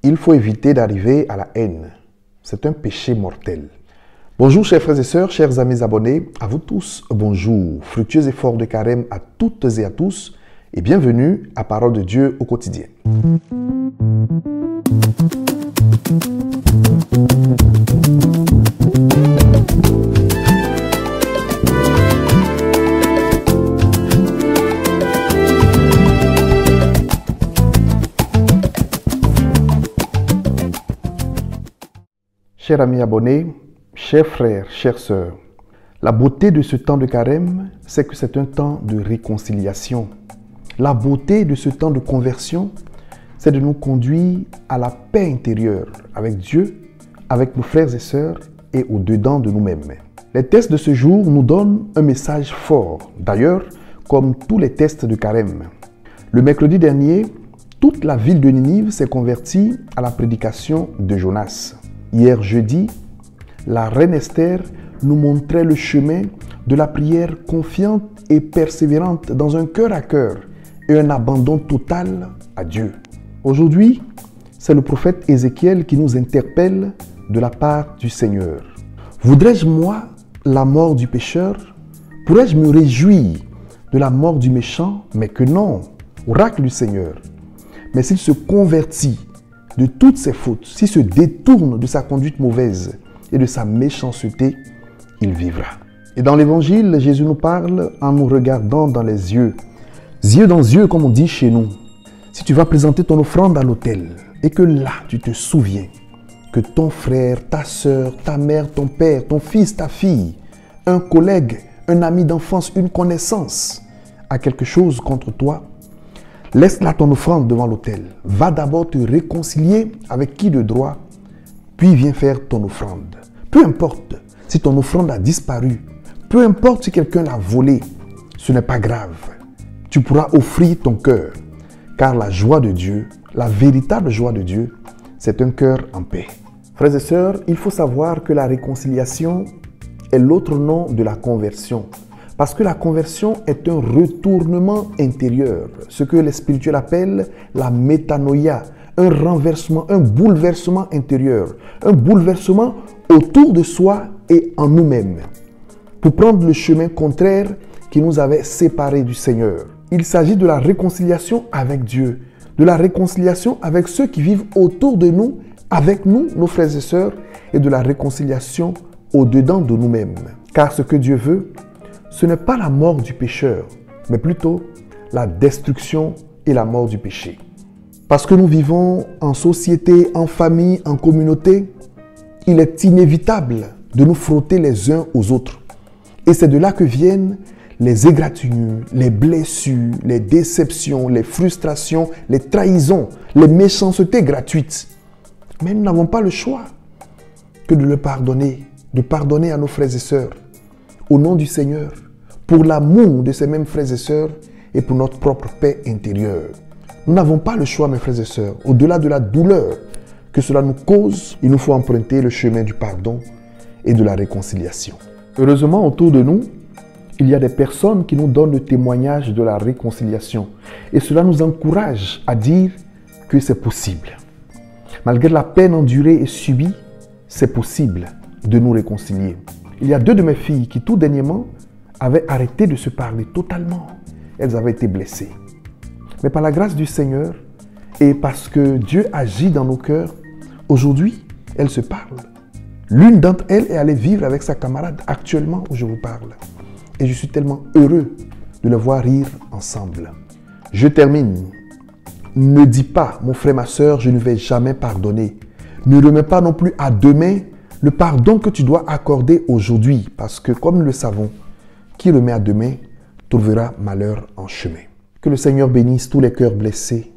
il faut éviter d'arriver à la haine. C'est un péché mortel. Bonjour chers frères et sœurs, chers amis abonnés, à vous tous, bonjour. Fructueux efforts de carême à toutes et à tous et bienvenue à Parole de Dieu au quotidien. Chers amis abonnés, chers frères, chères sœurs, la beauté de ce temps de carême, c'est que c'est un temps de réconciliation. La beauté de ce temps de conversion, c'est de nous conduire à la paix intérieure avec Dieu, avec nos frères et sœurs et au-dedans de nous-mêmes. Les tests de ce jour nous donnent un message fort, d'ailleurs, comme tous les tests de carême. Le mercredi dernier, toute la ville de Ninive s'est convertie à la prédication de Jonas. Hier jeudi, la reine Esther nous montrait le chemin de la prière confiante et persévérante dans un cœur à cœur et un abandon total à Dieu. Aujourd'hui, c'est le prophète Ézéchiel qui nous interpelle de la part du Seigneur. Voudrais-je, moi, la mort du pécheur? Pourrais-je me réjouir de la mort du méchant? Mais que non, oracle du Seigneur. Mais s'il se convertit de toutes ses fautes, s'il se détourne de sa conduite mauvaise et de sa méchanceté, il vivra. Et dans l'évangile, Jésus nous parle en nous regardant dans les yeux dans yeux comme on dit chez nous. Si tu vas présenter ton offrande à l'autel et que là tu te souviens que ton frère, ta soeur, ta mère, ton père, ton fils, ta fille, un collègue, un ami d'enfance, une connaissance a quelque chose contre toi, laisse là ton offrande devant l'autel. Va d'abord te réconcilier avec qui de droit, puis viens faire ton offrande. Peu importe si ton offrande a disparu, peu importe si quelqu'un l'a volée, ce n'est pas grave. Tu pourras offrir ton cœur, car la joie de Dieu, la véritable joie de Dieu, c'est un cœur en paix. Frères et sœurs, il faut savoir que la réconciliation est l'autre nom de la conversion. Parce que la conversion est un retournement intérieur, ce que les spirituels appellent la métanoïa, un renversement, un bouleversement intérieur, un bouleversement autour de soi et en nous-mêmes, pour prendre le chemin contraire qui nous avait séparés du Seigneur. Il s'agit de la réconciliation avec Dieu, de la réconciliation avec ceux qui vivent autour de nous, avec nous, nos frères et sœurs, et de la réconciliation au-dedans de nous-mêmes. Car ce que Dieu veut, ce n'est pas la mort du pécheur, mais plutôt la destruction et la mort du péché. Parce que nous vivons en société, en famille, en communauté, il est inévitable de nous frotter les uns aux autres. Et c'est de là que viennent les égratignures, les blessures, les déceptions, les frustrations, les trahisons, les méchancetés gratuites. Mais nous n'avons pas le choix que de le pardonner, de pardonner à nos frères et sœurs, au nom du Seigneur, pour l'amour de ces mêmes frères et sœurs et pour notre propre paix intérieure. Nous n'avons pas le choix, mes frères et sœurs. Au-delà de la douleur que cela nous cause, il nous faut emprunter le chemin du pardon et de la réconciliation. Heureusement, autour de nous, il y a des personnes qui nous donnent le témoignage de la réconciliation. Et cela nous encourage à dire que c'est possible. Malgré la peine endurée et subie, c'est possible de nous réconcilier. Il y a 2 de mes filles qui, tout dernièrement, avaient arrêté de se parler totalement. Elles avaient été blessées. Mais par la grâce du Seigneur et parce que Dieu agit dans nos cœurs, aujourd'hui, elles se parlent. L'une d'entre elles est allée vivre avec sa camarade actuellement où je vous parle. Et je suis tellement heureux de les voir rire ensemble. Je termine. Ne dis pas, mon frère, ma soeur, je ne vais jamais pardonner. Ne remets pas non plus à demain le pardon que tu dois accorder aujourd'hui. Parce que, comme nous le savons, qui remet à demain trouvera malheur en chemin. Que le Seigneur bénisse tous les cœurs blessés,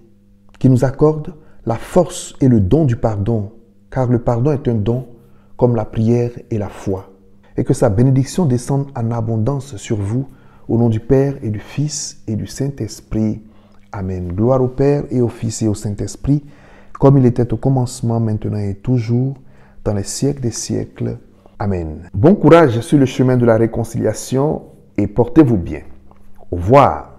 qui nous accorde la force et le don du pardon, car le pardon est un don comme la prière et la foi. Et que sa bénédiction descende en abondance sur vous, au nom du Père et du Fils et du Saint-Esprit. Amen. Gloire au Père et au Fils et au Saint-Esprit, comme il était au commencement, maintenant et toujours, dans les siècles des siècles. Amen. Bon courage sur le chemin de la réconciliation et portez-vous bien. Au revoir.